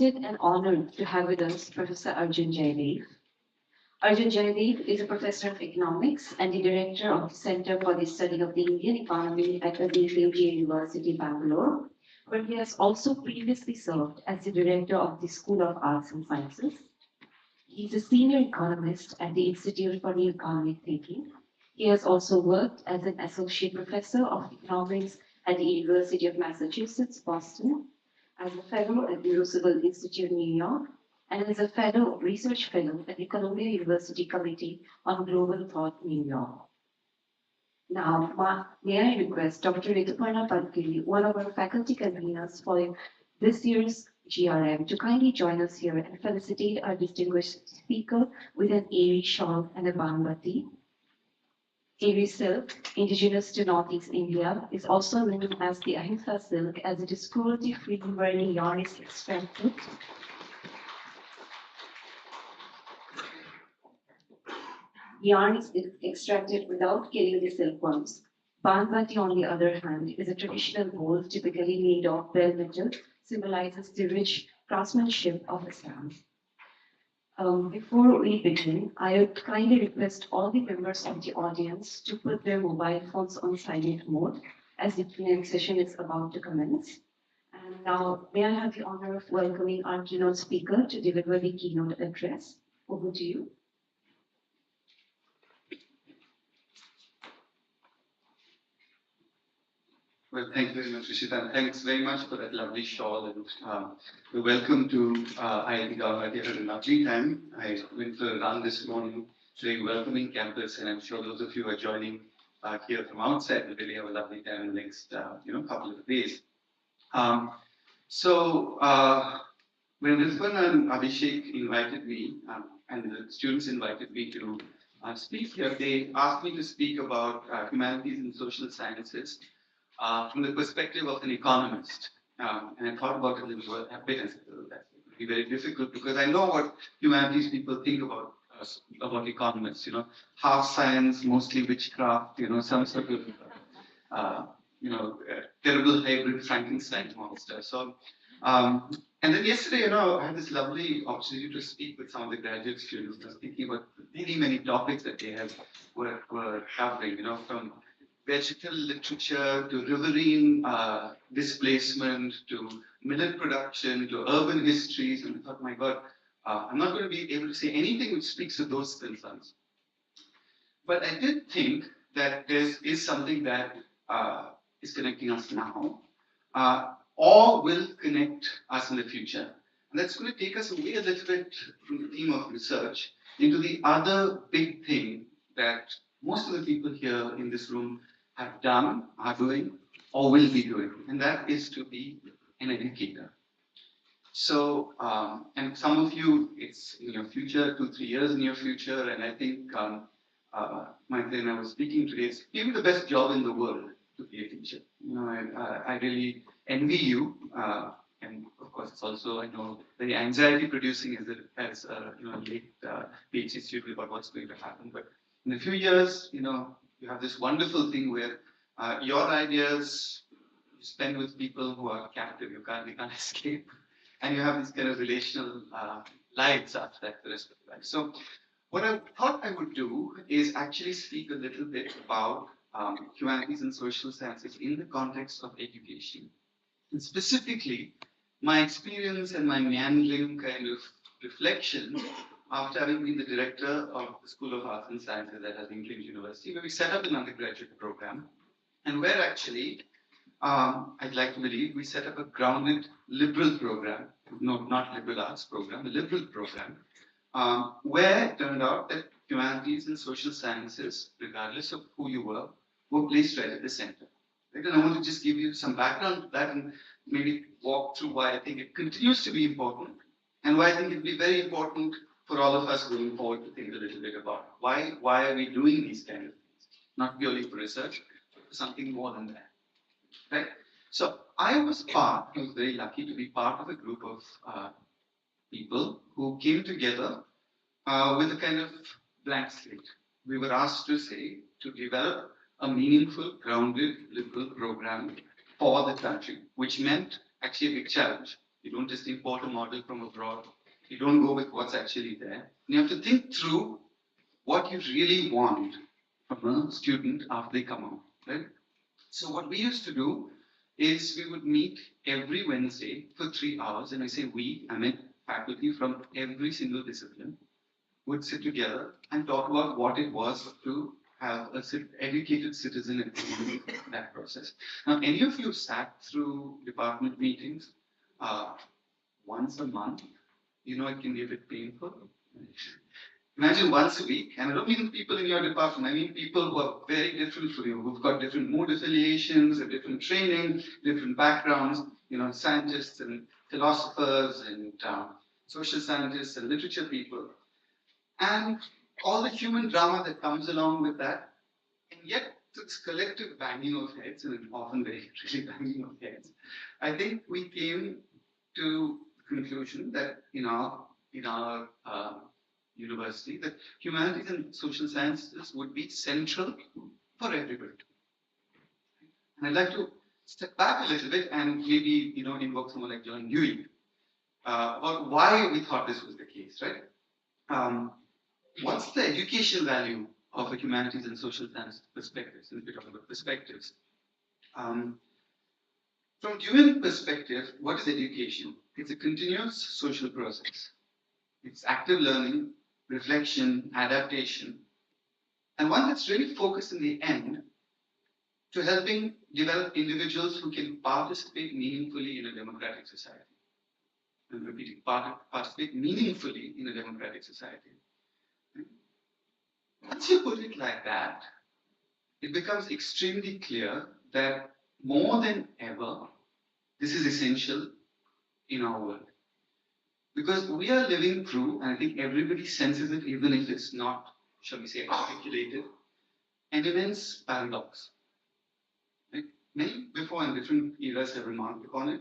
delighted and honored to have with us Professor Arjun Jaydev. Arjun Jaydev is a professor of economics and the director of the Center for the Study of the Indian Economy at the University University, Bangalore, where he has also previously served as the director of the School of Arts and Sciences. He is a senior economist at the Institute for New Economic Thinking. He has also worked as an associate professor of economics at the University of Massachusetts, Boston, as a fellow at the Roosevelt Institute, New York, and as a fellow research fellow at the Columbia University Committee on Global Thought, New York. Now, may I request Dr. Rituparna Padkiri, one of our faculty conveners for this year's GRM, to kindly join us here and felicitate our distinguished speaker with an airy shawl and a bambati. Airy silk, indigenous to Northeast India, is also known as the Ahimsa silk, as it is cruelty-free where any yarn is extracted. Yarn is extracted without killing the silkworms. Banbati, on the other hand, is a traditional bowl typically made of bell metal, symbolizes the rich craftsmanship of Assam. Before we begin, I would kindly request all the members of the audience to put their mobile phones on silent mode as the Q&A session is about to commence. And now, may I have the honor of welcoming our keynote speaker to deliver the keynote address. Over to you. Well, thank you very much, Rishita, and thanks very much for that lovely shawl. And welcome to IIT Guwahati. I had a lovely time. I went for a run this morning. It's a very welcoming campus, and I'm sure those of you who are joining here from outside will really have a lovely time in the next couple of days. When Rizwan and Abhishek invited me, and the students invited me to speak here, they asked me to speak about humanities and social sciences from the perspective of an economist. And I thought about it a little bit and said, oh, that would be very difficult because I know what humanities people think about economists, half science, mostly witchcraft, some sort of, terrible hybrid Frankenstein monster. So, and then yesterday, I had this lovely opportunity to speak with some of the graduate students. I was thinking about many, many topics that they were covering, from vegetal literature to riverine displacement to millet production to urban histories. And I thought, my God, I'm not going to be able to say anything which speaks to those concerns. But I did think that there is something that is connecting us now, or will connect us in the future. And that's going to take us away a little bit from the theme of research into the other big thing that most of the people here in this room have done, are doing, or will be doing, and that is to be an educator. So, and some of you, it's in your future, 2-3 years in your future, and I think my friend I was speaking today, it's maybe the best job in the world to be a teacher. I really envy you, and of course, it's also, I know, very anxiety-producing as a late PhD student about what's going to happen. But in a few years, you have this wonderful thing where your ideas you spend with people who are captive, you can't escape, and you have these kind of relational lives after that the rest of your life. So what I thought I would do is actually speak a little bit about humanities and social sciences in the context of education. And specifically, my experience and my meandering kind of reflection after having been the director of the School of Arts and Sciences at England University, where we set up an undergraduate program, and where actually, I'd like to believe, we set up a grounded liberal program, no, not liberal arts program, a liberal program, where it turned out that humanities and social sciences, regardless of who you were placed right at the center. Right? And I want to just give you some background to that and maybe walk through why I think it continues to be important and why I think it'll be very important for all of us going forward to think a little bit about why are we doing these kind of things? Not purely for research, but for something more than that. Right? So I was very lucky to be part of a group of people who came together with a kind of blank slate. We were asked to develop a meaningful, grounded, liberal program for the country, which meant actually a big challenge. You don't just import a model from abroad. You don't go with what's actually there. You have to think through what you really want from a student after they come out, right? So what we used to do is we would meet every Wednesday for 3 hours, and I say we, I mean faculty from every single discipline would sit together and talk about what it was to have a educated citizen in that process. Now, any of you sat through department meetings once a month? You know it can be a bit painful. Imagine once a week, and I don't mean people in your department, I mean people who are very different from you, who've got different mood affiliations, a different training, different backgrounds, scientists and philosophers and social scientists and literature people, and all the human drama that comes along with that, and yet this collective banging of heads, and often very really banging of heads, I think we came to the conclusion that in our university, that humanities and social sciences would be central for everybody. And I'd like to step back a little bit and maybe invoke someone like John Dewey about why we thought this was the case, right? What's the educational value of a humanities and social science perspectives? Since we're talking about perspectives, from Dewey's perspective, what is education? It's a continuous social process. It's active learning, reflection, adaptation, and one that's really focused in the end to helping develop individuals who can participate meaningfully in a democratic society. I'm repeating, participate meaningfully in a democratic society. Once you put it like that, it becomes extremely clear that more than ever, this is essential in our world. Because we are living through, and I think everybody senses it, even if it's not, shall we say, articulated, an immense paradox. Right? Many before in different eras have remarked upon it.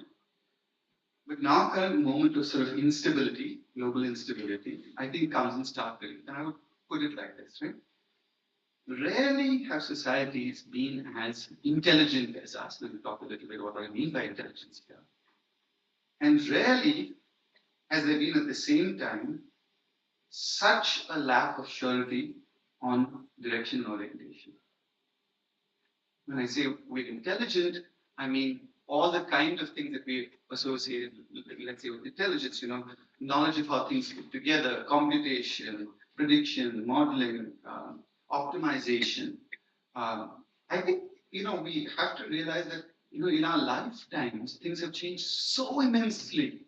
But now, current moment of sort of instability, global instability, I think comes in stark relief. And I would put it like this, right? Rarely have societies been as intelligent as us. Let me talk a little bit about what I mean by intelligence here. And rarely has there been at the same time such a lack of surety on direction and orientation. When I say we're intelligent, I mean all the kind of things that we associate, let's say, with intelligence, knowledge of how things fit together, computation, prediction, modeling, optimization. I think, we have to realize that, in our lifetimes, things have changed so immensely.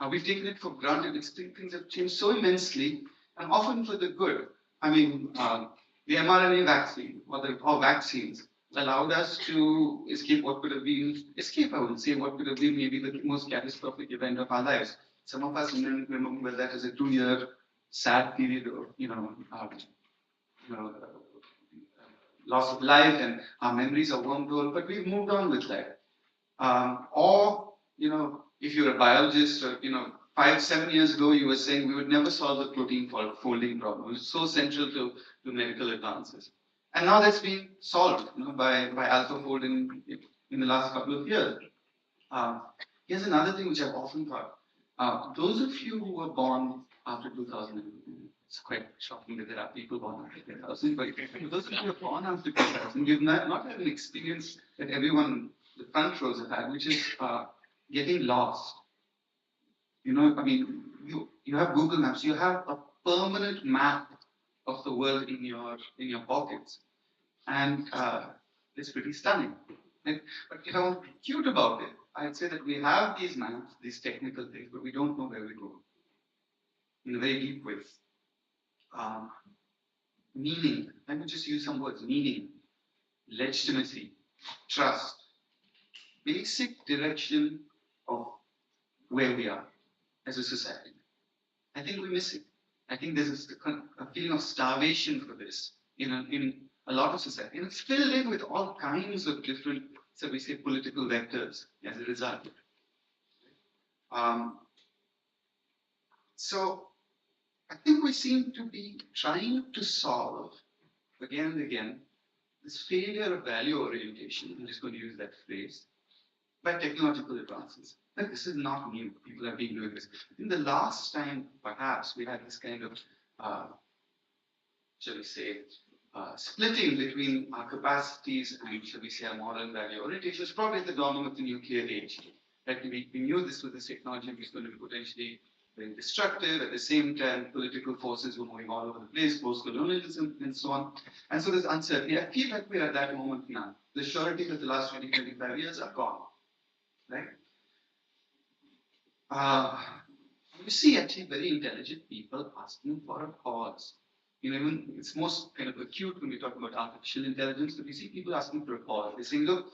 We've taken it for granted. Things have changed so immensely, and often for the good. I mean, the mRNA vaccine or vaccines allowed us to escape what could have been, I would say, what could have been maybe the most catastrophic event of our lives. Some of us remember that as a 2-year sad period of, loss of life, and our memories are wormhole, but we've moved on with life. Or, if you're a biologist, or, 5-7 years ago, you were saying we would never solve the protein folding problem. It was so central to medical advances. And now that's been solved by AlphaFold in the last couple of years. Here's another thing which I've often thought. Those of you who were born after 2000, it's quite shocking that there are people born after 2000, but those of you who were born after 2000, you've not had an experience that everyone, the front rows have had, which is getting lost. You have Google Maps, you have a permanent map of the world in your pockets, and it's pretty stunning. Right? But if I want to be cute about it, I'd say that we have these maps, these technical things, but we don't know where we go in a very deep way. Meaning, let me just use some words: meaning, legitimacy, trust, basic direction of where we are as a society. I think we miss it. I think there's a feeling of starvation for this in a lot of society. And it's filled in with all kinds of different, so we say, political vectors as a result. So I think we seem to be trying to solve, again and again, this failure of value orientation. I'm just going to use that phrase. by technological advances. But this is not new. People have been doing this. I think the last time, perhaps, we had this kind of, uh, shall we say, splitting between our capacities and, shall we say, our moral value orientation was probably at the dawning of the nuclear age. Right? We knew this technology was going to be potentially very destructive. At the same time, political forces were moving all over the place, post-colonialism, and so on. And so there's uncertainty. I feel like we're at that moment now. The sureties of the last 20, 25 years are gone. Right? You see actually very intelligent people asking for a pause. Even it's most kind of acute when we talk about artificial intelligence, but we see people asking for a pause. They're saying, look,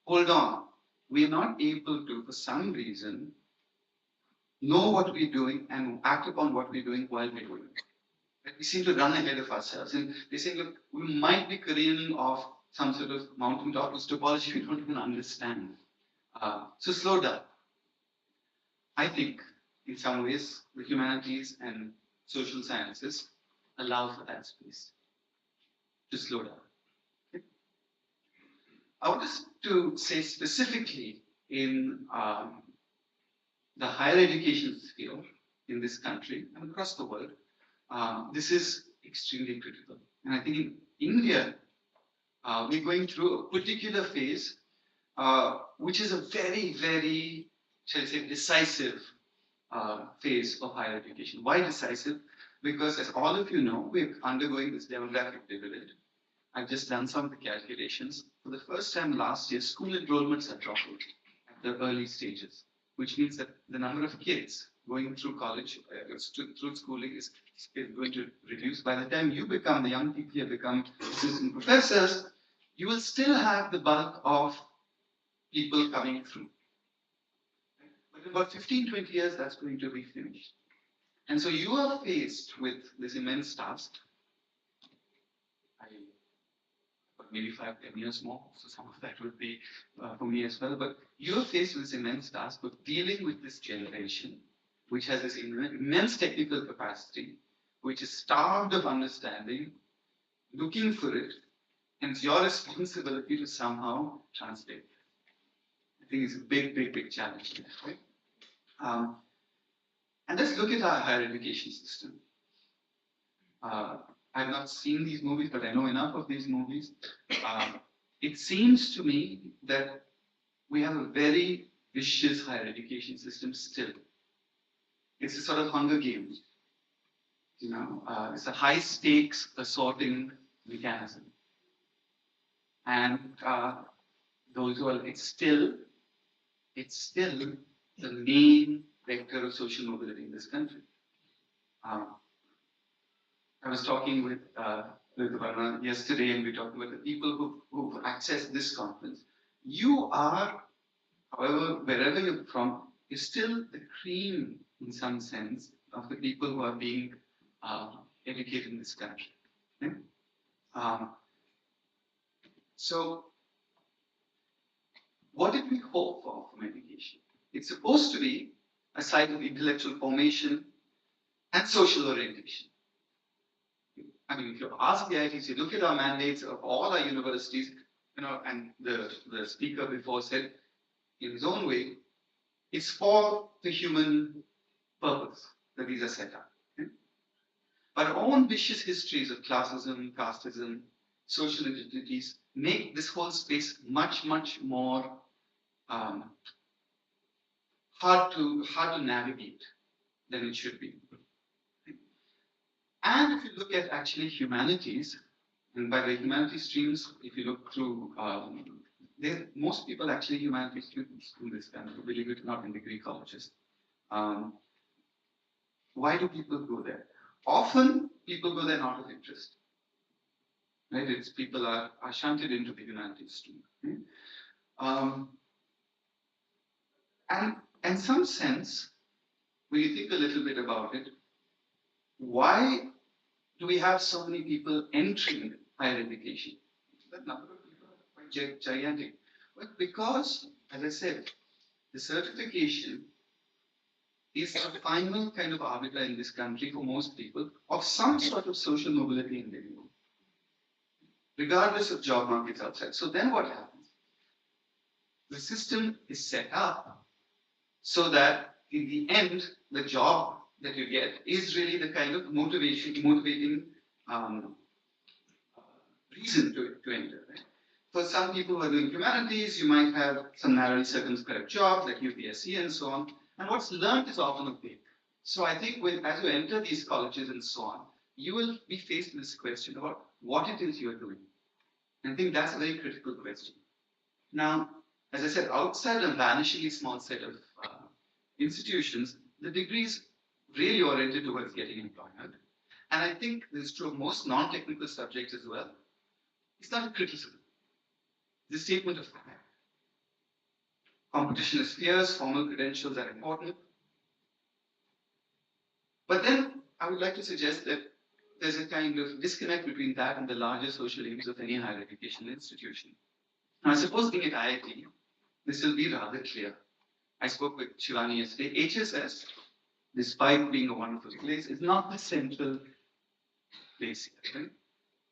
hold on. We're not able to, for some reason, know what we're doing and act upon what we're doing while we're doing it. We seem to run ahead of ourselves. And they say, look, we might be careening off some sort of mountaintop whose topology we don't even understand. So slow down. I think, in some ways, the humanities and social sciences allow for that space to slow down. Okay? I want us to say specifically in the higher education sphere in this country and across the world, this is extremely critical. And I think in India, we're going through a particular phase, which is a very, very, shall I say, decisive phase of higher education. Why decisive? Because as all of you know, we're undergoing this demographic dividend. I've just done some of the calculations. For the first time last year, school enrollments are dropping at the early stages, which means that the number of kids going through college, through schooling is going to reduce. By the time you become, the young people here become assistant professors, you will still have the bulk of people coming through. But in about 15, 20 years, that's going to be finished. And so you are faced with this immense task. Maybe 5, 10 years more, so some of that would be for me as well. But you're faced with this immense task of dealing with this generation, which has this immense technical capacity, which is starved of understanding, looking for it, and it's your responsibility to somehow translate it. I think it's a big, big, big challenge. Right? And let's look at our higher education system. I've not seen these movies, but I know enough of these movies. It seems to me that we have a very vicious higher education system still. It's a sort of Hunger Games. It's a high stakes assorting mechanism. And those who are, it's still the main vector of social mobility in this country. I was talking with Varna yesterday, and we talked about the people who've accessed this conference. You are, however, wherever you're from, you're still the cream, in some sense, of the people who are being educated in this country. Okay? So, what did we hope for from education? It's supposed to be a site of intellectual formation and social orientation. I mean, if you ask the IITs, you look at our mandates of all our universities, and the speaker before said, in his own way, it's for the human purpose that these are set up. Okay? But our own vicious histories of classism, casteism, social identities make this whole space much, much more hard to navigate than it should be. And if you look at actually humanities, and by the humanities streams, if you look through, most people actually humanities students in this country, believe it or not, in degree colleges. Why do people go there? Often people go there not of interest. Right? It's people are shunted into the humanities stream. Okay? And in some sense, when you think a little bit about it, why do we have so many people entering higher education? That number of people are quite gigantic. Well, because, as I said, the certification is the final kind of arbiter in this country for most people of some sort of social mobility in living, regardless of job markets outside. So then what happens? The system is set up so that in the end, the job that you get is really the kind of motivating um, reason to enter. Right? For some people who are doing humanities, you might have some narrowly circumscribed jobs like UPSC and so on. And what's learned is often opaque. So I think as you enter these colleges and so on, you will be faced with this question about what it is you're doing. And I think that's a very critical question. Now, as I said, outside a vanishingly small set of institutions, the degree is really oriented towards getting employment. And I think this is true of most non-technical subjects as well. It's not a criticism. It's a statement of fact. Competition is fierce, formal credentials are important. But then I would like to suggest that there's a kind of disconnect between that and the larger social aims of any higher education institution. Now, I suppose being at IIT, this will be rather clear. I spoke with Shivani yesterday. HSS, despite being a wonderful place, is not the central place here. Right?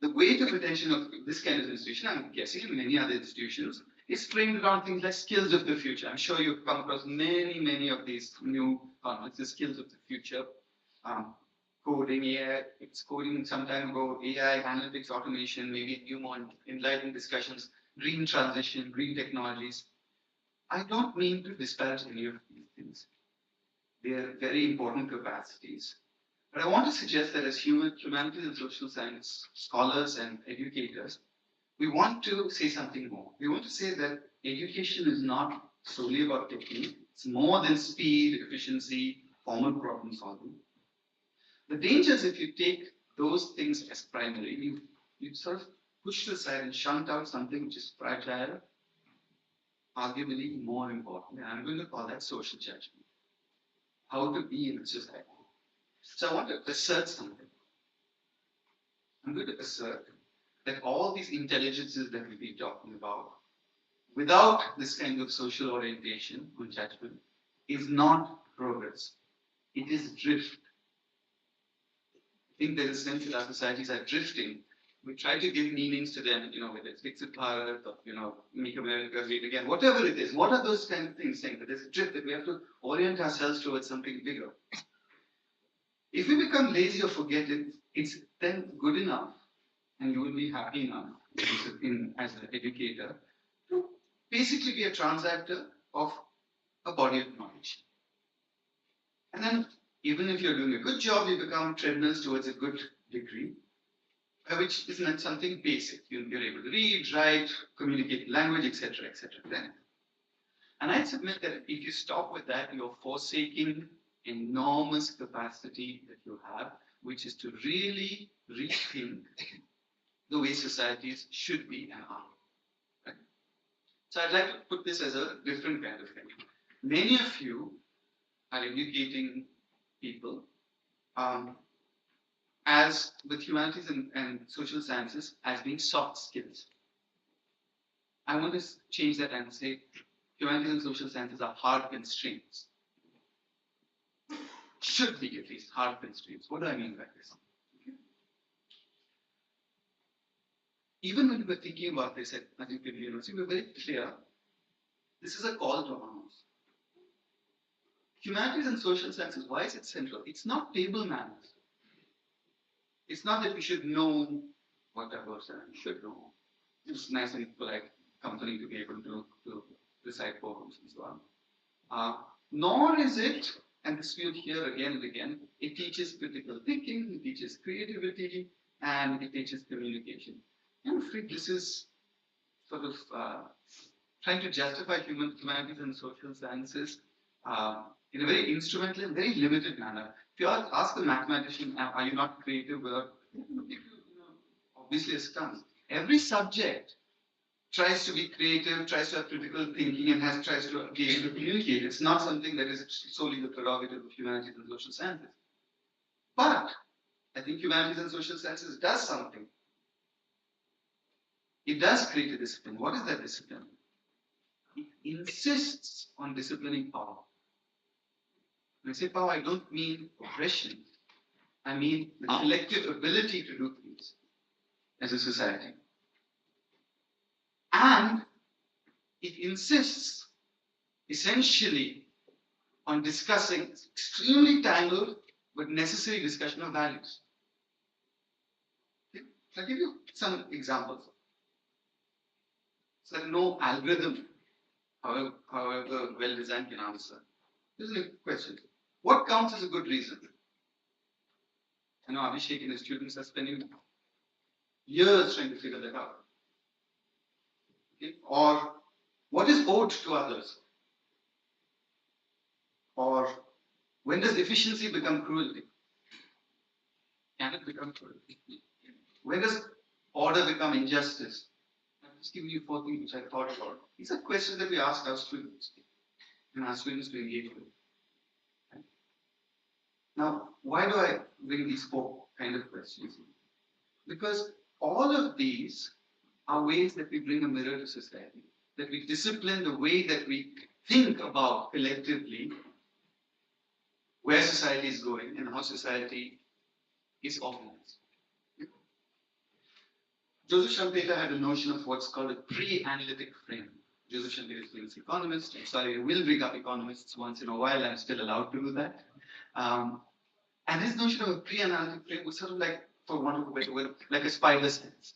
The weight of attention of this kind of institution, I'm guessing, in many other institutions, is framed around things like skills of the future. I'm sure you've come across many of these new concepts, the skills of the future. Coding, AI, it's coding some time ago, AI, analytics, automation, maybe new more enlightened discussions, green transition, green technologies. I don't mean to disparage any of these things. They are very important capacities. But I want to suggest that as humanities and social science scholars and educators, we want to say something more. We want to say that education is not solely about technique. It's more than speed, efficiency, formal problem solving. The danger is if you take those things as primary, you sort of push aside and shunt out something which is fragile, arguably more important. And I'm going to call that social judgment. How to be in society. So I want to assert something. I'm going to assert that all these intelligences that we've been talking about, without this kind of social orientation or judgment, is not progress. It is drift. I think there is a sense that our societies are drifting. We try to give meanings to them, whether it's Viksit Bharat or, Make America Great Again, whatever it is. What are those kind of things saying? That there's a drift, that we have to orient ourselves towards something bigger. If we become lazy or forget it, it's then good enough, and you will be happy enough as an educator to basically be a transactor of a body of knowledge. And then, even if you're doing a good job, you become treadmills towards a good degree, which is not something basic. You're able to read, write, communicate language, etc., etc. And I submit that if you stop with that, you're forsaking enormous capacity that you have, which is to really rethink the way societies should be and are. Right? So I'd like to put this as a different kind of thing. Many of you are educating people as with humanities and social sciences as being soft skills. I want to change that and say humanities and social sciences are hard constraints. Should be at least hard constraints. What do I mean by this? Even when we were thinking about this at Arjun University, we were very clear this is a call to arms. Humanities and social sciences, why is it central? It's not table manners. It's not that we should know what a person should know. It's nice and polite company to be able to recite poems and so on. Nor is it, and this we'll hear again and again, it teaches critical thinking, it teaches creativity, and it teaches communication. I'm afraid this is sort of trying to justify humanities and social sciences in a very instrumental and very limited manner. If you ask a mathematician, are you not creative? Well, obviously a stunt. Every subject tries to be creative, tries to have critical thinking, and tries to be able to communicate. It's not something that is solely the prerogative of humanities and social sciences. But I think humanities and social sciences does something. It does create a discipline. What is that discipline? It insists on disciplining power. When I say power, I don't mean oppression. I mean the collective ability to do things as a society. And it insists essentially on discussing extremely tangled but necessary discussion of values. Okay? I'll give you some examples. So no algorithm, however well designed, can answer. This is a question. What counts as a good reason? I know Abhishek and his students are spending years trying to figure that out. Okay? Or what is owed to others? Or when does efficiency become cruelty? Can it become cruelty? When does order become injustice? I'm just giving you 4 things which I thought about. These are questions that we ask our students and our students to engage with. Okay? Now, why do I bring these 4 kind of questions? Because all of these are ways that we bring a mirror to society, that we discipline the way that we think about collectively where society is going and how society is organized. Joseph Schumpeter had a notion of what's called a pre-analytic frame. Joseph Schumpeter is a famous economist. I'm sorry, I will bring up economists once in a while. I'm still allowed to do that. And his notion of a pre-analytic frame was sort of like, for want of a better word, like a spider sense.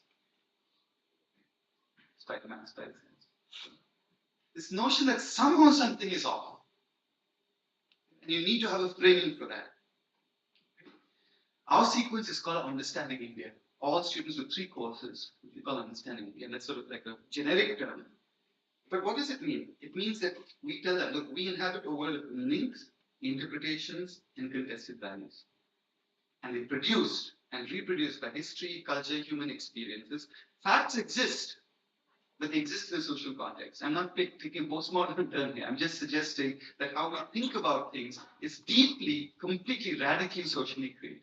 Spider-Man, spider sense. This notion that somehow something is off. And you need to have a framing for that. Our sequence is called Understanding India. All students with 3 courses, we call Understanding India, and that's sort of like a generic term. But what does it mean? It means that we tell them, look, we inhabit a world of meanings, interpretations, and contested values. And they produced and reproduced by history, culture, human experiences. Facts exist, but they exist in a social context. I'm not taking postmodern term here. I'm just suggesting that how we think about things is deeply, completely, radically socially created.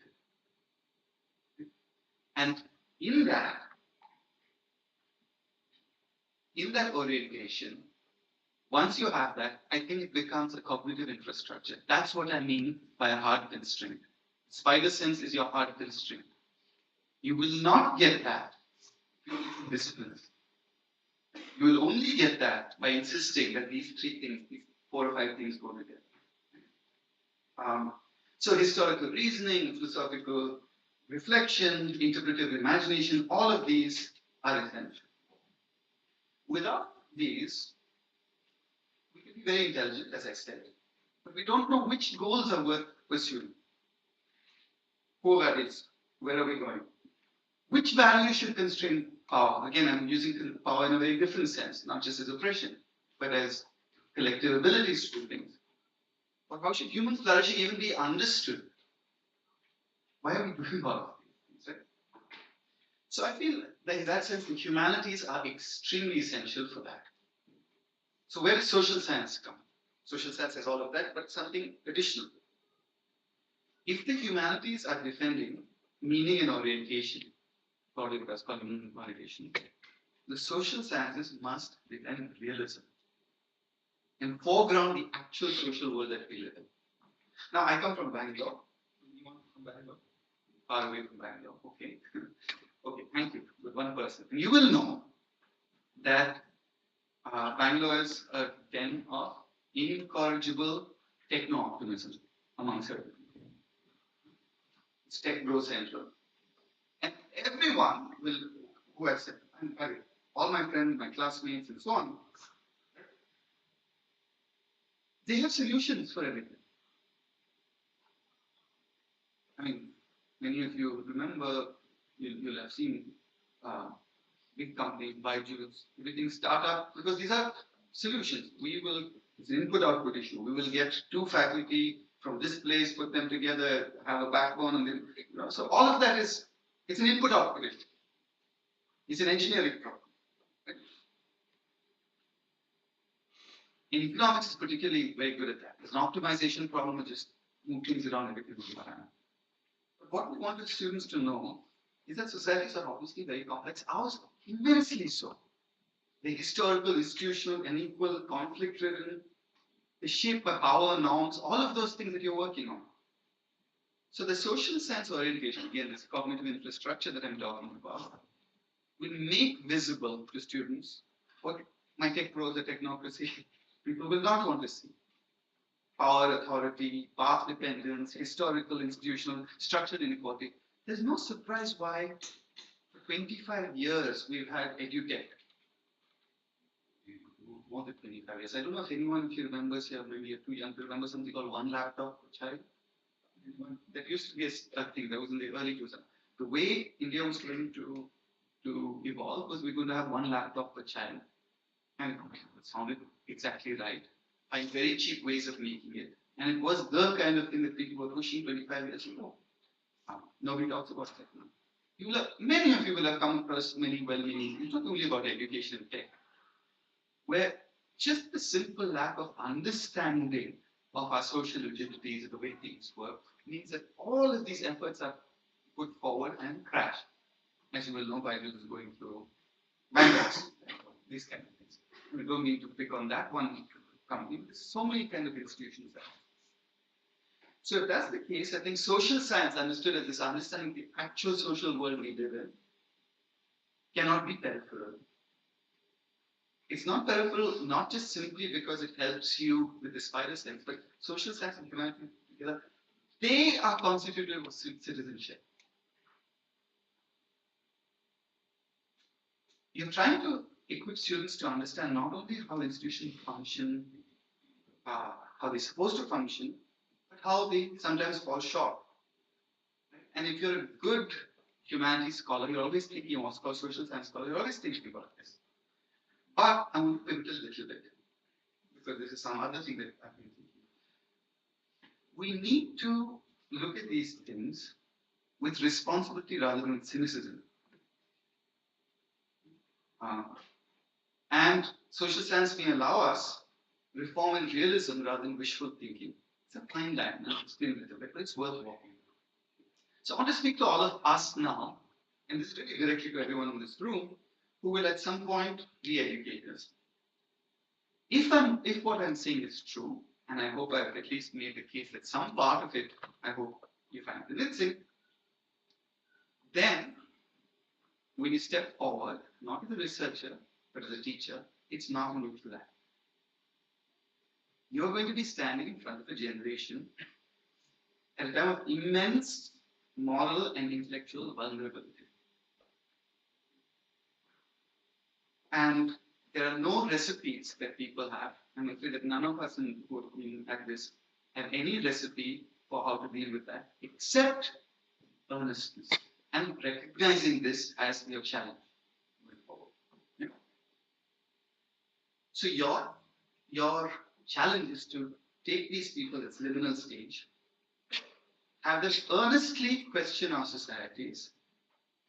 And in that orientation, once you have that, I think it becomes a cognitive infrastructure. That's what I mean by a hard constraint. Spider sense is your hard constraint. You will not get that through discipline. You will only get that by insisting that these 3 things, these 4 or 5 things go together. So historical reasoning, philosophical reflection, interpretive imagination, all of these are essential. Without these, we can be very intelligent, as I said, but we don't know which goals are worth pursuing. Who are these? Where are we going? Which value should constrain power? Again, I'm using power in a very different sense, not just as oppression, but as collective abilities to do things. But how should human flourishing even be understood? Why are we doing all of these things, right? So I feel that in that sense, the humanities are extremely essential for that. So where does social science come? Social science has all of that, but something additional. If the humanities are defending meaning and orientation, according to meaning and orientation, the social sciences must defend realism and foreground the actual social world that we live in. Now, I come from Bangalore. Anyone from Bangalore? Far away from Bangalore. Okay. Okay, thank you. With one person. And you will know that Bangalore is a den of incorrigible techno-optimism among certain people. It's tech bro central. And everyone will, who has said, all my friends, my classmates, and so on, they have solutions for everything. I mean, many of you remember, you'll have seen big companies, Byju's, everything startup, because these are solutions. It's an input-output issue. We will get 2 faculty from this place, put them together, have a backbone, and then, so all of that it's an input-output issue. It's an engineering problem. Right? In economics, it's particularly very good at that. There's an optimization problem, which just move things around everything. But what we want the students to know is that societies are obviously very complex. Ours immensely so. The historical, institutional, unequal, conflict-driven, is shaped by power, norms, all of those things that you're working on. So the social science orientation, again, this cognitive infrastructure that I'm talking about, will make visible to students what my tech pros, a technocracy, people will not want to see. Power, authority, path dependence, historical, institutional, structural inequality. There's no surprise why for 25 years we've had edutech. More than 25 years. I don't know if anyone, if you remembers here, maybe you're too young to remember something called one laptop per child. That used to be a thing that was in the early 2000s. The way India was going to evolve was we're going to have one laptop per child. And it sounded exactly right. Find very cheap ways of making it. And it was the kind of thing that people were pushing 25 years ago. Nobody talks about that now. Many of you will have come across many well-meaning, it's not only about education and tech, where just the simple lack of understanding of our social legitimacies and the way things work means that all of these efforts are put forward and crash. As you will know, Biden is going through bankruptcy, these kind of things. We don't need to pick on that one company. There's so many kind of institutions there. So if that's the case, I think social science, understood as this understanding the actual social world we live in, cannot be peripheral. It's not peripheral, not just simply because it helps you with the spider sense, but social science and humanity together, they are constitutive of citizenship. You're trying to equip students to understand not only how institutions function, how they're supposed to function, but how they sometimes fall short. And if you're a good humanities scholar, you're always thinking, or social science scholar, you're always thinking about this. But I want to pivot a little bit, because this is some other thing that I've been thinking. We need to look at these things with responsibility rather than cynicism. And social science may allow us reform and realism rather than wishful thinking. It's a fine line, I'll explain a little bit, but it's worth walking. So I want to speak to all of us now, and this is really directly to everyone in this room, who will at some point be educators. If what I'm saying is true, and I hope I've at least made the case that some part of it, I hope you find convincing, then when you step forward, not as a researcher, but as a teacher, it's not going to look like that. You're going to be standing in front of a generation at a time of immense moral and intellectual vulnerability. And there are no recipes that people have. I'm afraid that none of us who have been at this have any recipe for how to deal with that, except earnestness and recognizing this as your challenge going forward. Yeah. So your challenge is to take these people at liminal stage, have them earnestly question our societies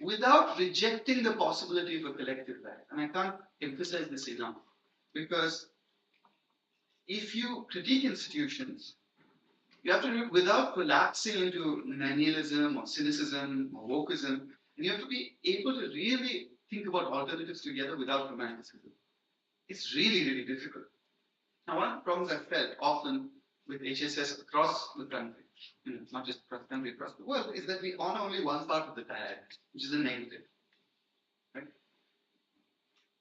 without rejecting the possibility of a collective life. And I can't emphasize this enough, because if you critique institutions, you have to do it without collapsing into nihilism or cynicism or wokeism, and you have to be able to really think about alternatives together without romanticism. It's really, really difficult. Now, one of the problems I've felt often with HSS across the country, not just across the country, across the world, is that we honor only one part of the diet, which is the negative. Right?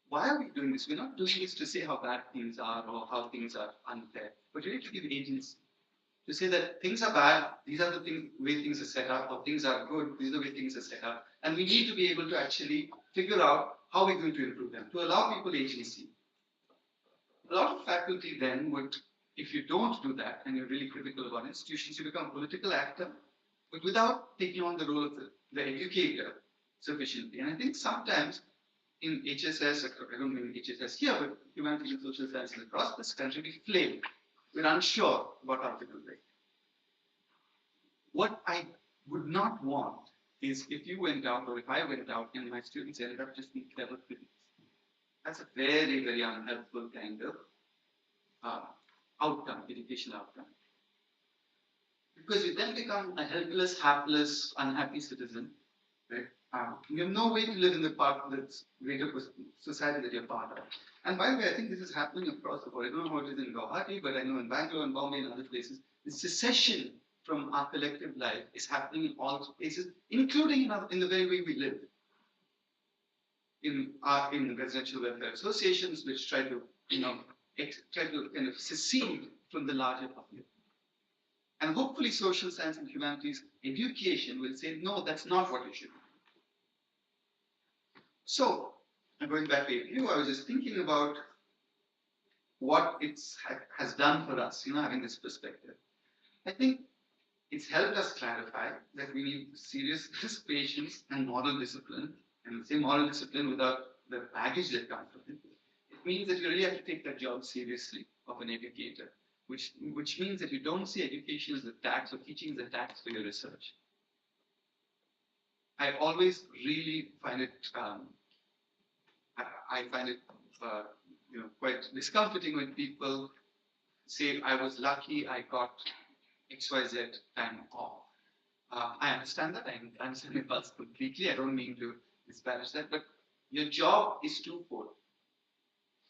Why are we doing this? We're not doing this to say how bad things are or how things are unfair, but really to give agency. To say that things are bad, these are the way things are set up, or things are good, these are the way things are set up, and we need to be able to actually figure out how we're going to improve them, to allow people agency. A lot of faculty then would, if you don't do that, and you're really critical about institutions, you become a political actor, but without taking on the role of the educator sufficiently. And I think sometimes in HSS, I don't mean HSS here, but humanities and social sciences across this country, we flail. We're unsure about how to do it. What I would not want is if you went out, or if I went out, and my students ended up just being clever critics. That's a very, very unhelpful kind of outcome, educational outcome. Because you then become a helpless, hapless, unhappy citizen, right? You have no way to live in the part of the greater society that you're part of. And by the way, I think this is happening across the board. I don't know how it is in Guwahati, but I know in Bangalore and Bombay and other places, the secession from our collective life is happening in all places, including in the very way we live. in residential welfare associations, which try to try to kind of secede from the larger public. And hopefully, social science and humanities education will say, no, that's not what it should be. So, I'm going back to you. I was just thinking about what it has done for us, having this perspective. I think it's helped us clarify that we need serious patience and moral discipline, and say moral discipline without the baggage that comes with it. It means that you really have to take that job seriously of an educator, which means that you don't see education as a tax or teaching as a tax for your research. I always really find it, I find it, quite discomforting when people say, I was lucky I got XYZ time off. I understand that. I understand the impulse completely. I don't mean to disparage that, but your job is twofold.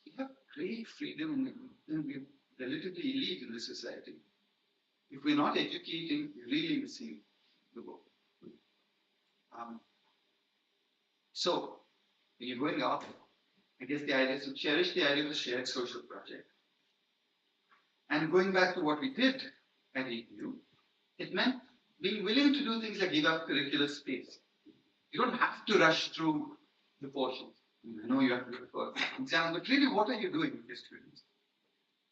You have great freedom and we're relatively elite in this society. If we're not educating, we're really missing the boat. So, when you're going out, I guess the idea is to cherish the idea of a shared social project. And going back to what we did at EDU, it meant being willing to do things like give up curricular space. You don't have to rush through the portions. I know you have to do it for exams, but really, what are you doing with your students?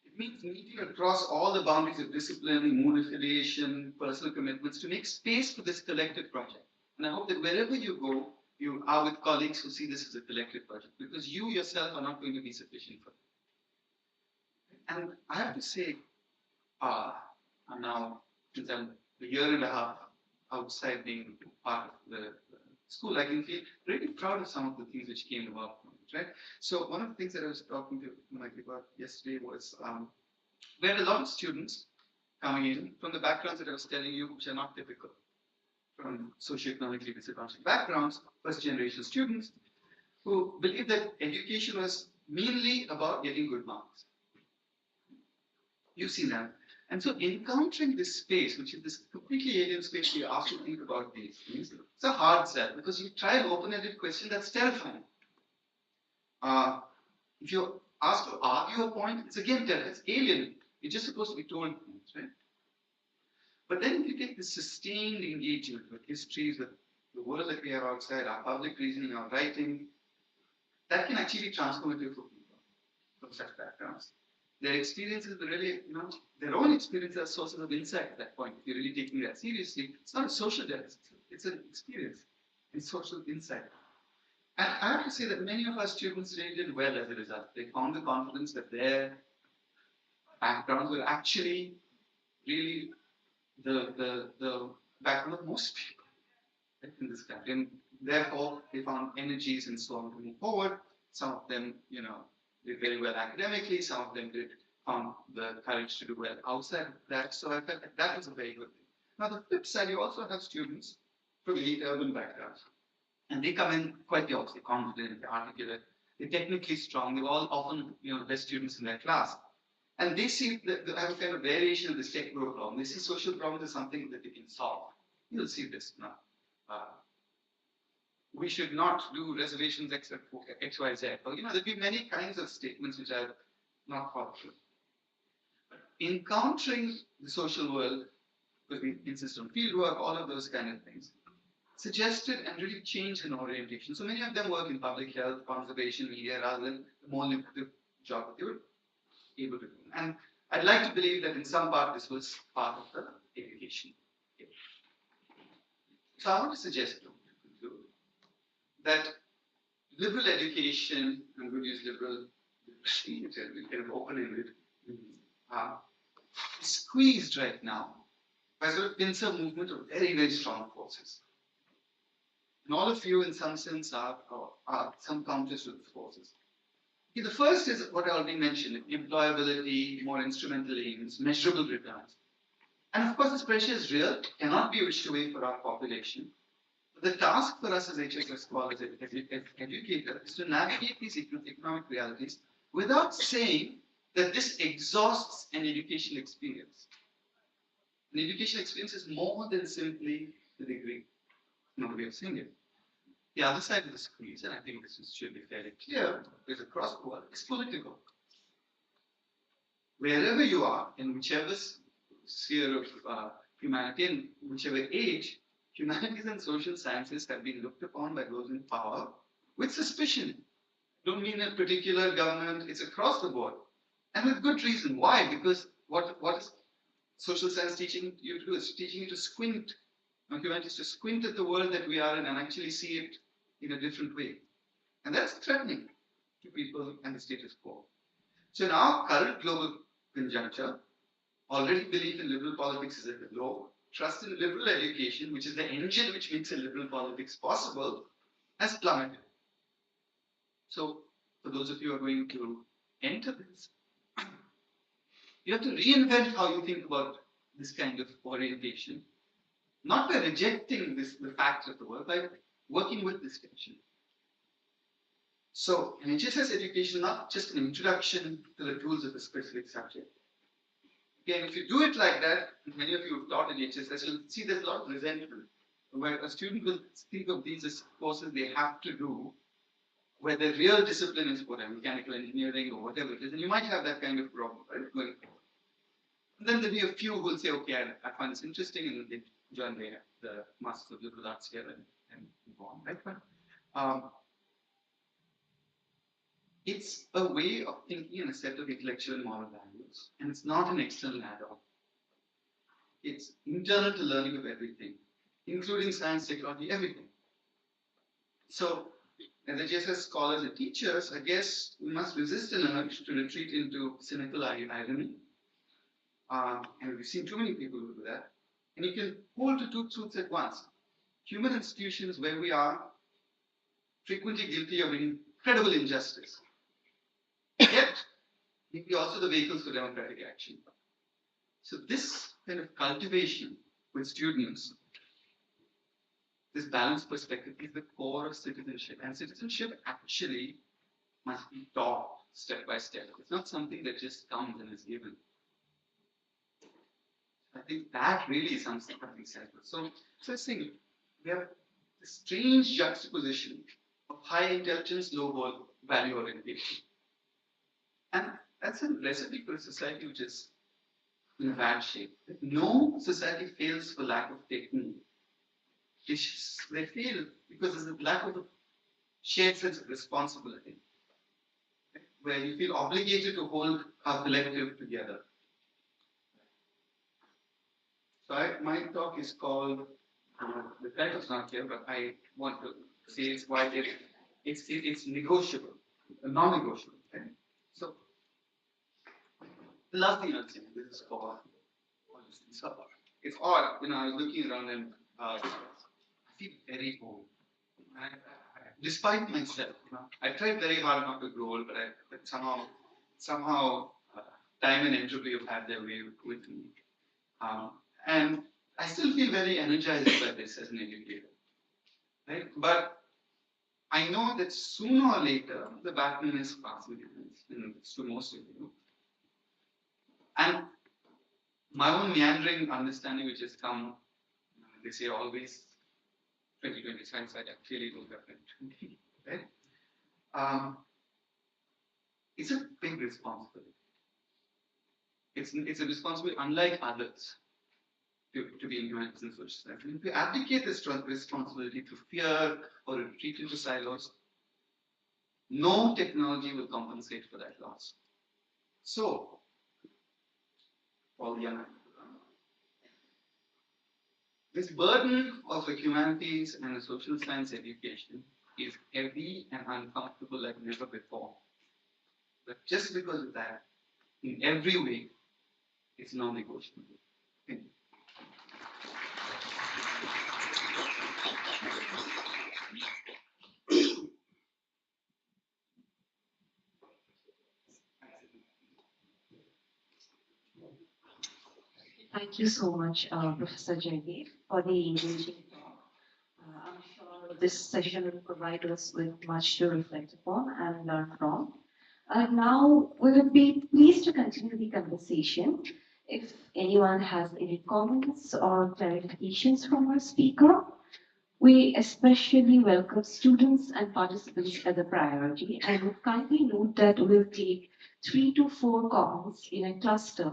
It means meeting across all the boundaries of discipline, mood affiliation, personal commitments to make space for this collective project. And I hope that wherever you go, you are with colleagues who see this as a collective project, because you yourself are not going to be sufficient for it. And I have to say, I'm now, since I'm a year and a half outside being part of the school, I can feel really proud of some of the things which came about from it, right? So one of the things that I was talking to Mike about yesterday was we had a lot of students coming in from the backgrounds that I was telling you, which are not typical, from socioeconomically disadvantaged backgrounds, first generation students, who believed that education was mainly about getting good marks. You've seen that. And so encountering this space, which is this completely alien space, you ask to think about these things, it's a hard sell because you try an open-ended question that's terrifying. If you're asked to argue a point, it's again terrifying. It's alien. You're just supposed to be told things, right? But then if you take this sustained engagement with histories, with the world that we have outside, our public reasoning, our writing, that can actually be transformative for people from such backgrounds. Their experiences are really, their own experiences are sources of insight at that point. If you're really taking that seriously, it's not a social deficit, it's an experience, it's social insight. And I have to say that many of our students really did well as a result. They found the confidence that their backgrounds were actually really the background of most people in this country. And therefore, they found energies and so on to move forward. Some of them, did very well academically. Some of them found the courage to do well outside that. So I felt like that was a very good thing. Now, the flip side, you also have students from elite urban backgrounds. And they come in quite the opposite, confident, articulate, they're technically strong. They're all often, the best students in their class. And they see that they have a kind of variation of this techno problem. They see social problems as something that they can solve. You'll see this now. We should not do reservations except for X, Y, Z. Or, there'll be many kinds of statements which are not thoughtful. But encountering the social world, because we insist on fieldwork, all of those kind of things, suggested and really changed an orientation. So many of them work in public health, conservation, media, rather than the more lucrative job that they were able to do. And I'd like to believe that in some part this was part of the education. So I want to suggest that liberal education, I'm going to use liberal, kind of open-ended, is squeezed right now by sort of pincer movement of very, very strong forces. And all of you, in some sense, are some counters to those forces. Okay, the first is what I already mentioned, employability, more instrumental aims, measurable returns. And of course, this pressure is real, cannot be wished away for our population. But the task for us as HSS scholars, as educators, is to navigate these economic realities without saying that this exhausts an educational experience. An educational experience is more than simply the degree. Not a way of saying it. The other side of the squeeze, and I think this should be fairly clear, is across the world, is political. Wherever you are, in whichever sphere of humanity, in whichever age, humanities and social sciences have been looked upon by those in power with suspicion. Don't mean a particular government, it's across the board. And with good reason. Why? Because what is social science teaching you to do? It's teaching you to squint. Humanities to squint at the world that we are in and actually see it in a different way. And that's threatening to people and the status quo. So in our current global conjuncture, already belief in liberal politics is at the low. Trust in liberal education, which is the engine which makes a liberal politics possible, has plummeted. So for those of you who are going to enter this, you have to reinvent how you think about this kind of orientation, not by rejecting the facts of the world, by working with this tension. So an HSS education, not just an introduction to the tools of a specific subject. Again, if you do it like that, many of you have taught in HSS, you'll see there's a lot of resentment, where a student will think of these as courses they have to do, where the real discipline is whatever, mechanical engineering or whatever it is, and you might have that kind of problem, right, going forward. And then there'll be a few who will say, okay, I find this interesting, and they join the Masters of Liberal Arts here and move on, right? But it's a way of thinking and a set of intellectual and moral values, and it's not an external add-on. It's internal to learning of everything, including science, technology, everything. So, as HSS scholars and teachers, I guess we must resist an urge to retreat into cynical irony. And we've seen too many people who do that. And you can hold to two truths at once. Human institutions where we are frequently guilty of incredible injustice. Yet, maybe also the vehicles for democratic action. So this kind of cultivation with students, this balanced perspective is the core of citizenship. And citizenship actually must be taught step by step. It's not something that just comes and is given. I think that really is something central. So I think we have this strange juxtaposition of high intelligence, low value orientation. And that's a recipe for a society which is in bad shape. No society fails for lack of technique. They fail because there's a lack of a shared sense of responsibility, where you feel obligated to hold our collective together. So my talk is called, the title's not here, but I want to say it's why it's negotiable, non-negotiable. Okay? So the last thing I'll say, this is for so it's odd, I was looking around and I feel very old. Despite myself, I tried very hard not to grow old, but somehow time and entropy have had their way with me. And I still feel very energized by this as an educator, right? But I know that sooner or later, the baton is passing to most of you. And my own meandering understanding, which has come, they say always 2020 science, I actually don't have 2020, right? It's a big responsibility. It's a responsibility unlike others. To be in humanities and social science. And if we abdicate this responsibility to fear or retreat into silos, no technology will compensate for that loss. So, all the young people, this burden of a humanities and a social science education is heavy and uncomfortable like never before. But just because of that, in every way, it's non-negotiable. Thank you. Thank you so much, Professor Jaydev, for the engaging talk. I'm sure this session will provide us with much to reflect upon and learn from. Now, we would be pleased to continue the conversation. If anyone has any comments or clarifications from our speaker, We especially welcome students and participants as a priority and would kindly note that we'll take 3 to 4 comments in a cluster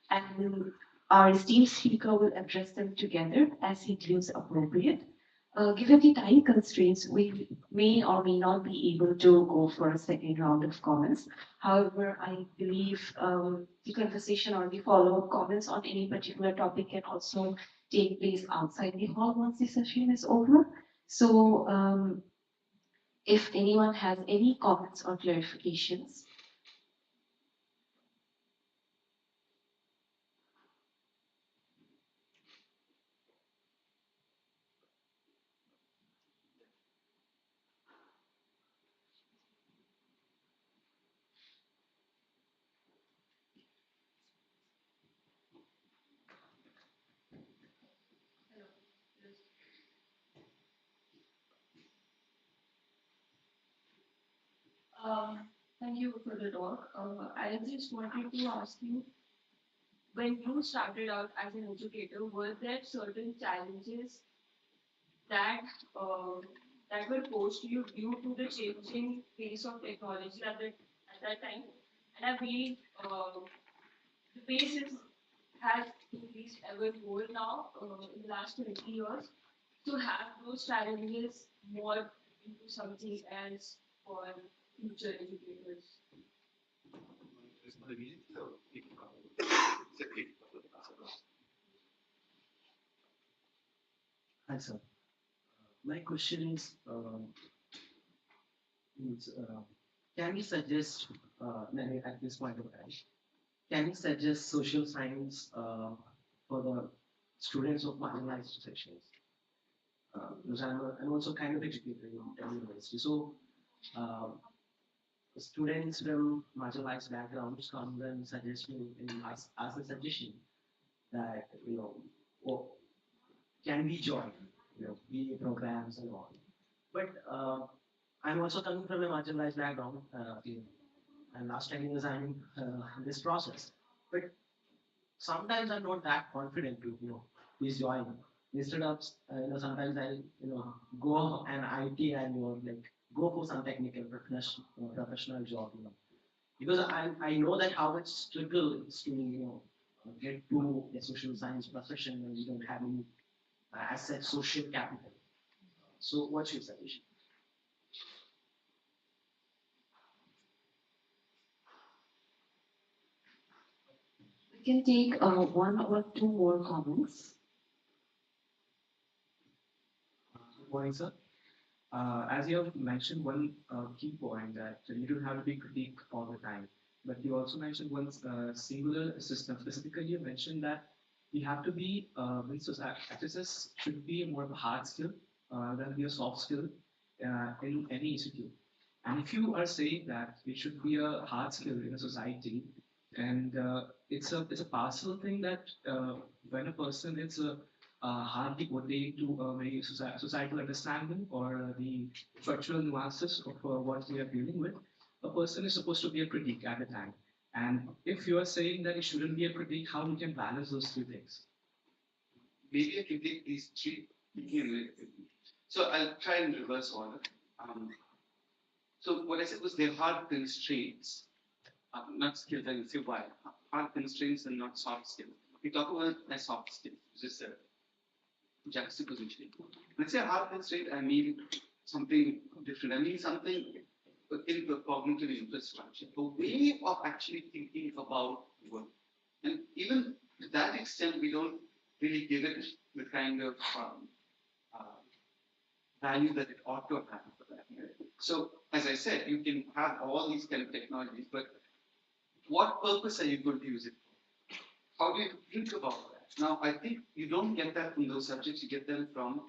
and our esteemed speaker will address them together as he deems appropriate. Given the time constraints, we may or may not be able to go for a second round of comments. However, I believe the conversation or the follow-up comments on any particular topic can also take place outside the hall once the session is over. So if anyone has any comments or clarifications. Thank you for the talk. I just wanted to ask you, when you started out as an educator, were there certain challenges that uh, that were posed to you due to the changing pace of technology at that time? And I believe the pace has increased ever more now in the last 20 years. To have those challenges more into something else for future educators. Hi, sir. My question is can we suggest, at this point of time, can we suggest social science for the students of marginalized sections? Because I'm also kind of educated in university. So, uh, students from marginalized backgrounds come and suggest me and ask a suggestion that, oh, can we join, be programs and all. But I'm also coming from a marginalized background, and last 10 years I'm in this process. But sometimes I'm not that confident to, please join. Instead of, sometimes I, go an IT and like go for some technical professional job, because I know that how much struggle it's to, get to a social science profession when you don't have any asset social capital. So what's your suggestion? We can take one or two more comments. Good morning, sir. As you have mentioned one key point that you don't have to be critique all the time, but you also mentioned one singular system. Specifically, you mentioned that you have to be, SSS should be more of a hard skill than be a soft skill in any institute. And if you are saying that it should be a hard skill in a society, and it's a partial thing that when a person is hardly pertain to maybe societal understanding or the structural nuances of what we are dealing with, a person is supposed to be a critique at a time. And if you are saying that it shouldn't be a critique, how we can balance those two things? Maybe I can take these three. So I'll try and reverse order. Um, so what I said was they're hard constraints, not skills. I can say why. Hard constraints and not soft skills. We talk about as soft skills, just a juxtaposition. Let's say a hard constraint, I mean something different. I mean something in the cognitive infrastructure, a way of actually thinking about work. And even to that extent, we don't really give it the kind of uh, value that it ought to have for that. So, as I said, you can have all these kind of technologies, but what purpose are you going to use it for? How do you think about that? Now, I think you don't get that from those subjects, you get them from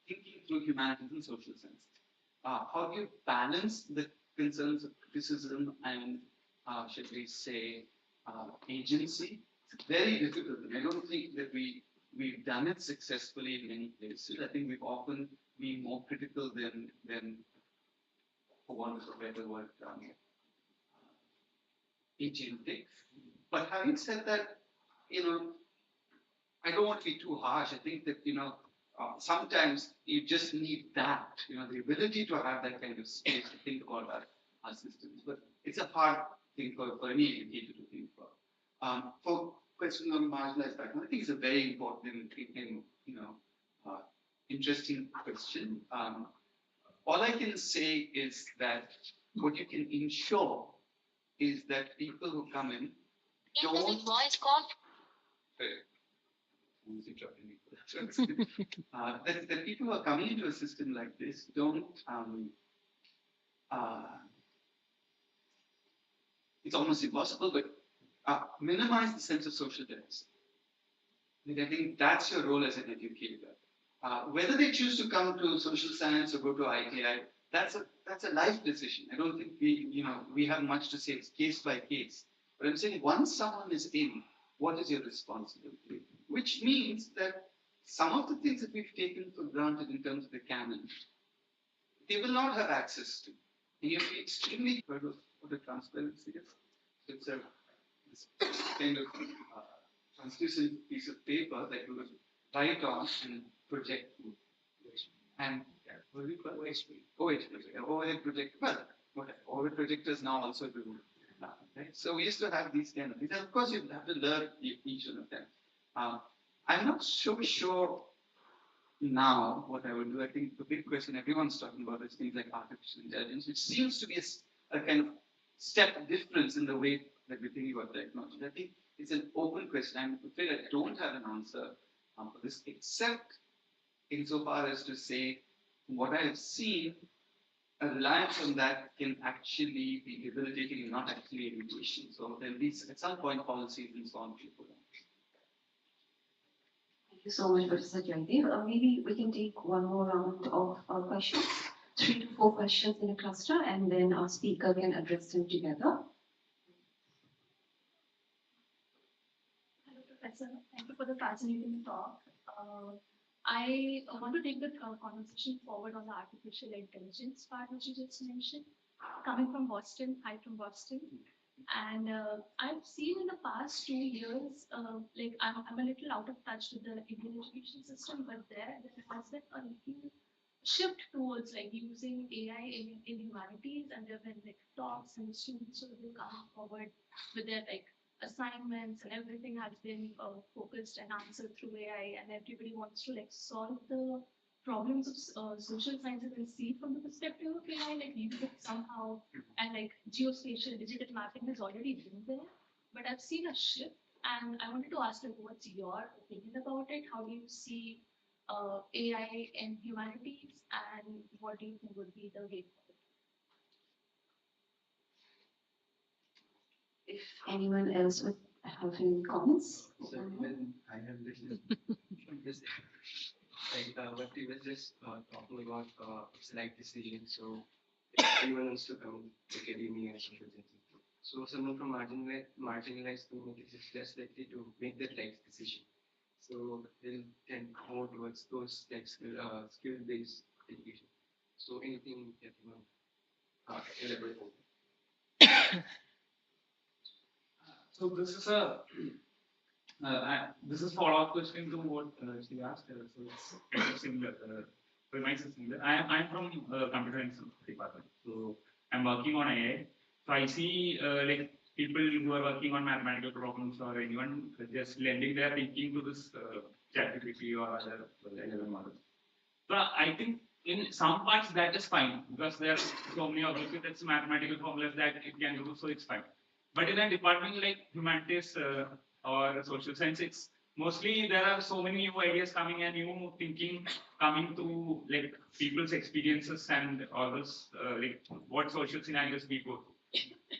thinking through humanities and social science. How do you balance the concerns of criticism and, should we say, agency? It's very difficult. I don't think that we've done it successfully in many places. I think we've often been more critical than for want of a better word, agentic. But having said that, you know, I don't want to be too harsh. I think that sometimes you just need that, the ability to have that kind of space to think about our systems. But it's a hard thing for any educator to think about. For questions on marginalized background, I think it's a very important and interesting question. All I can say is that what you can ensure is that people who come in don't. Voice call. That people who are coming into a system like this don't. It's almost impossible, but minimize the sense of social deficit. I think that's your role as an educator. Whether they choose to come to social science or go to ITI, that's a life decision. I don't think we have much to say. It's case by case. But I'm saying once someone is in, what is your responsibility? Which means that some of the things that we've taken for granted in terms of the canon, they will not have access to. And you have to be extremely heard of what a transparency is. It's this kind of translucent piece of paper that you would write on and project. And what do you call it? Overhead projector. Well, overhead projectors now also do. Right? So we used to have these kind of things. And of course, you have to learn each one of them. I'm not so sure now what I would do. I think the big question everyone's talking about is things like artificial intelligence, which seems to be a kind of step difference in the way that we think about technology. I think it's an open question. I'm afraid I don't have an answer for this, except insofar as to say what I have seen, a reliance on that can actually be debilitating and not actually education. So there'll be at some point policies and so on people. Thank you so much, Professor Jaydev. Maybe we can take one more round of questions, 3 to 4 questions in a cluster, and then our speaker can address them together. Hello, Professor. Thank you for the fascinating talk. I want to take the conversation forward on the artificial intelligence part which you just mentioned. Coming from Boston, hi from Boston. And I've seen in the past 2 years, like I'm a little out of touch with the Indian education system, but there has been a little shift towards like using AI in humanities, and there have been like talks and students will come forward with their like assignments and everything has been focused and answered through AI, and everybody wants to like solve the problems of social sciences and see from the perspective of AI, like use it somehow, and like geospatial digital mapping has already been there, but I've seen a shift, and I wanted to ask like, what's your opinion about it? How do you see AI in humanities, and what do you think would be the way forward? If anyone else would have any comments? So even I have this what he was just talking about it's like decision. So if anyone wants to come to academia or something, so someone from marginalized communities is less likely to make that right decision. So they'll tend more towards those like skill-based education. So anything that you want elaborate on? So this is this is follow-up question to what she asked. So it's similar. Reminds us similar. I'm from computer science department. So I'm working on AI. So I see like people who are working on mathematical problems or anyone just lending their thinking to this ChatGPT or other LLM models. So I think in some parts that is fine because there are so many objective mathematical formulas that it can do, so it's fine. But in a department like humanities or social science, it's mostly there are so many new ideas coming and new thinking coming to like people's experiences and all this like what social scenarios we go through.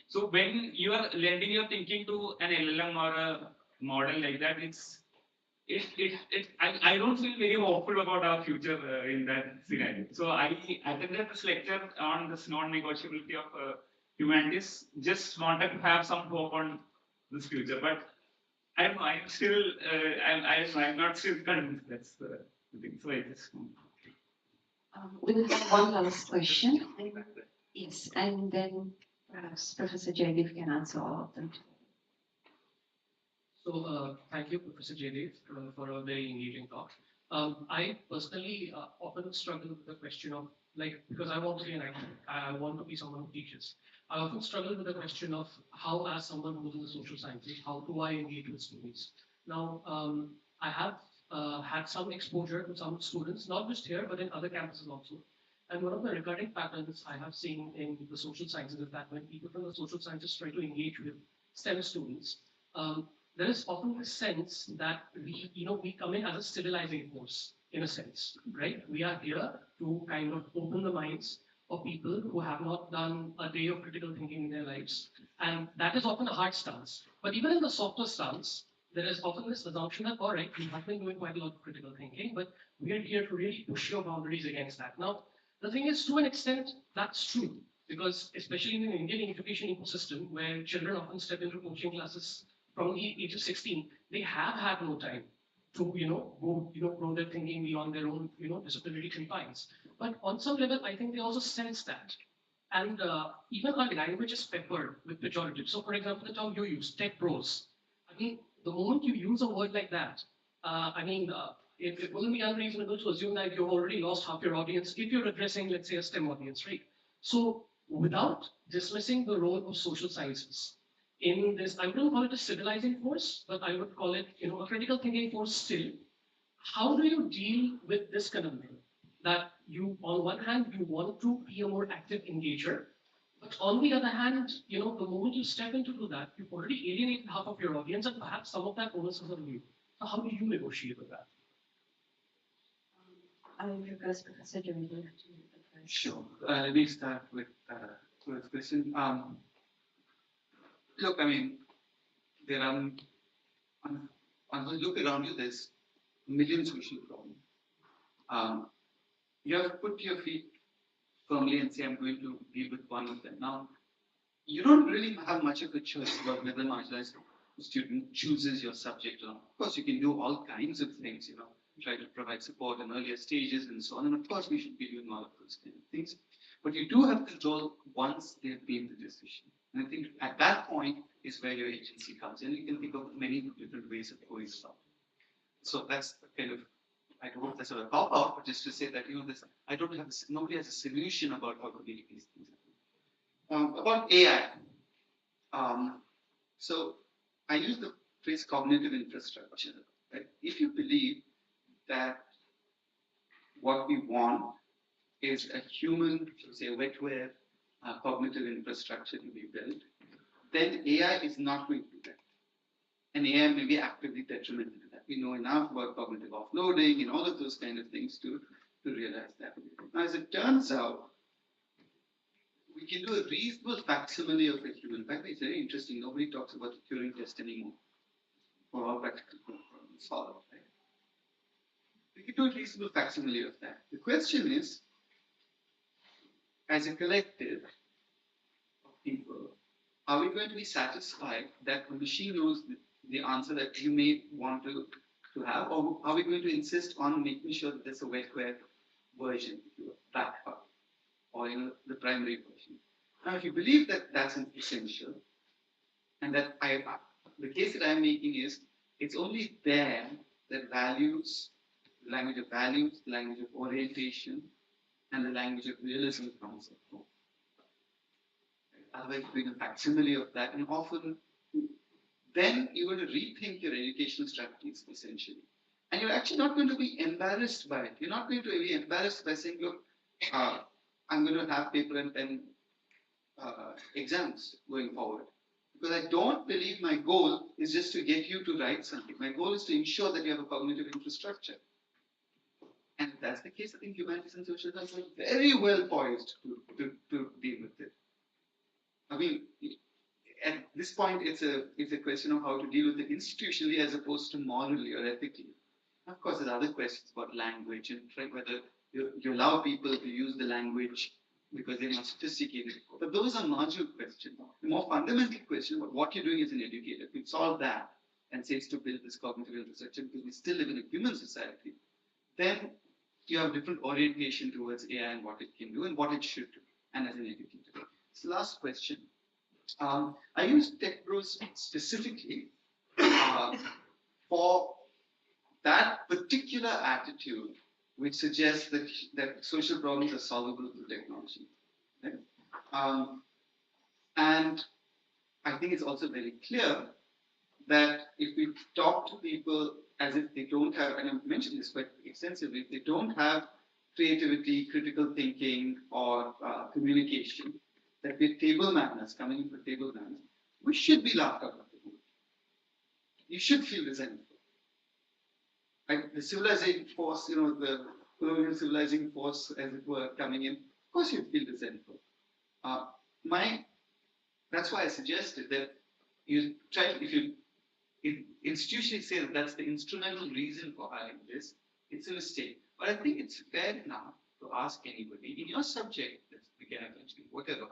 So when you are lending your thinking to an LLM or a model like that, I don't feel very hopeful about our future in that scenario. So I attended this lecture on this non-negotiability of humanities. Just wanted to have some hope on this future, but I'm still I'm not still convinced. That's the thing. So I just. We will have one last question. Yes, and then perhaps Professor Jaydev can answer all of them. So thank you, Professor Jaydev, for a very engaging talk. I personally often struggle with the question of, like, because I want to be an actor, I want to be someone who teaches. I often struggle with the question of how, as someone who's in the social sciences, how do I engage with students? Now, I have had some exposure to some students, not just here, but in other campuses also. And one of the recurring patterns I have seen in the social sciences is that when people from the social sciences try to engage with STEM students, there is often this sense that we come in as a civilizing force, in a sense, right? We are here to kind of open the minds of people who have not done a day of critical thinking in their lives. And that is often a hard stance. But even in the softer stance, there is often this assumption that, all right, you have been doing quite a lot of critical thinking, but we are here to really push your boundaries against that. Now, the thing is, to an extent, that's true. Because especially in the Indian education ecosystem, where children often step into coaching classes from the age of 16, they have had no time to, go, grow their thinking beyond their own, disciplinary confines. But on some level, I think they also sense that. And even our language is peppered with pejoratives. So, for example, the term you use, tech pros. I mean, the moment you use a word like that, it wouldn't be unreasonable to assume that you've already lost half your audience if you're addressing, let's say, a STEM audience, right? So, without dismissing the role of social sciences, in this, I wouldn't call it a civilizing force, but I would call it, a critical thinking force still. How do you deal with this conundrum? That you, on one hand, you want to be a more active engager, but on the other hand, the moment you step into do that, you've already alienated half of your audience, and perhaps some of that onus is on you. So how do you negotiate with that? I request Professor Jaydev to address. Sure. Let me start with this question. Look, I mean, there are, when you look around you, there's millions of social problems. You have to put your feet firmly and say, I'm going to deal with one of them. Now, you don't really have much of a choice about whether marginalized student chooses your subject or not. Of course, you can do all kinds of things, try to provide support in earlier stages and so on. And of course, we should be doing all of those kind of things. But you do have control once they've made the decision. And I think at that point is where your agency comes in. You can think of many different ways of going about it. So that's kind of, I hope that's sort of pop out, but just to say that, I don't have, nobody has a solution about how to make these things happen. About AI. So I use the phrase cognitive infrastructure, right? If you believe that what we want is a human, say, wetware cognitive infrastructure to be built, then AI is not going to do that. And AI may be actively detrimental to that. We know enough about cognitive offloading and all of those kind of things to realize that. Now, as it turns out, we can do a reasonable facsimile of a human. In fact, it's very interesting. Nobody talks about the Turing test anymore for all practical problems solved, right? We can do a reasonable facsimile of that. The question is, as a collective of people, are we going to be satisfied that the machine knows the answer that you may want to have, or are we going to insist on making sure that there's a wetware version, backup, or the primary version? Now, if you believe that that's an essential, and that the case that I'm making is, it's only there that values, the language of values, the language of orientation, and the language of realism comes up. Otherwise, doing a facsimile of that, and often, then you're going to rethink your educational strategies essentially. And you're actually not going to be embarrassed by it. You're not going to be embarrassed by saying, look, I'm going to have paper and pen exams going forward. Because I don't believe my goal is just to get you to write something. My goal is to ensure that you have a cognitive infrastructure. And if that's the case, I think humanities and social sciences are very well poised to deal with it. I mean, at this point, it's a question of how to deal with it institutionally as opposed to morally or ethically. Of course, there's other questions about language and whether you allow people to use the language because they're not sophisticated. But those are marginal questions. The more fundamental question about what you're doing as an educator, if you solve that and say it's to build this cognitive infrastructure because we still live in a human society, then you have different orientation towards AI and what it can do and what it should do, and as an educator. This last question. I use Tech Bros specifically for that particular attitude which suggests that social problems are solvable through technology. Right? And I think it's also very clear that if we talk to people as if they don't have, and I've mentioned this quite extensively, if they don't have creativity, critical thinking, or communication, that we're table manners, coming in for table manners, we should be laughed out of the room. You should feel resentful. Like the civilizing force, the colonial civilizing force, as it were, coming in, of course you feel resentful. That's why I suggested that you try, if you institutionally say that that's the instrumental reason for hiring this, it's a mistake. But I think it's fair enough to ask anybody in your subject, mechanical engineering, whatever,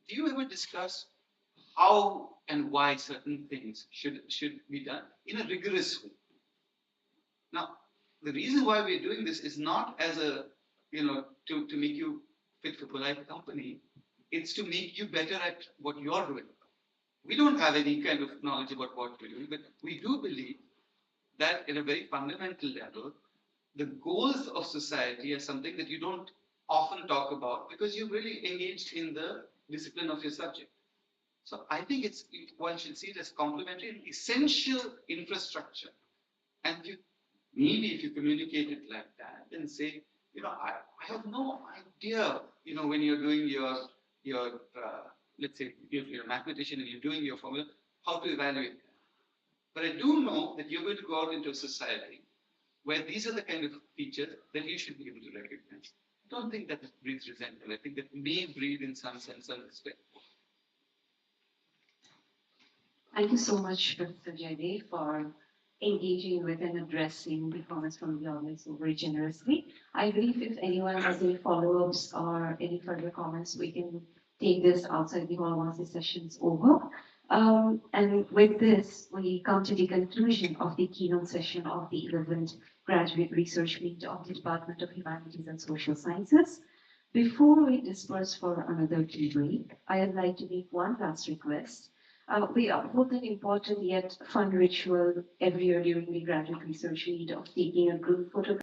do you ever discuss how and why certain things should be done in a rigorous way? Now, the reason why we're doing this is not as a, to make you fit for polite company. It's to make you better at what you're doing. We don't have any kind of knowledge about what we're doing, but we do believe that at a very fundamental level, the goals of society are something that you don't often talk about because you're really engaged in the discipline of your subject. So I think one should see it as complementary and essential infrastructure. And if you communicate it like that and say, I have no idea, when you're doing your let's say you're a mathematician and you're doing your formula, how to evaluate that. But I do know that you're going to go out into a society where these are the kind of features that you should be able to recognize. I don't think that breeds resentment. I think that may breed in some sense of respect. Thank you so much, Professor Jaydev, for engaging with and addressing the comments from the audience so very generously. I believe if anyone has any follow-ups or any further comments, we can take this outside the hall once the session is over. And with this, we come to the conclusion of the keynote session of the 11th Graduate Research Meet of the Department of Humanities and Social Sciences. Before we disperse for another tea break, I would like to make one last request. We uphold an important yet fun ritual every year during the Graduate Research Meet of taking a group photograph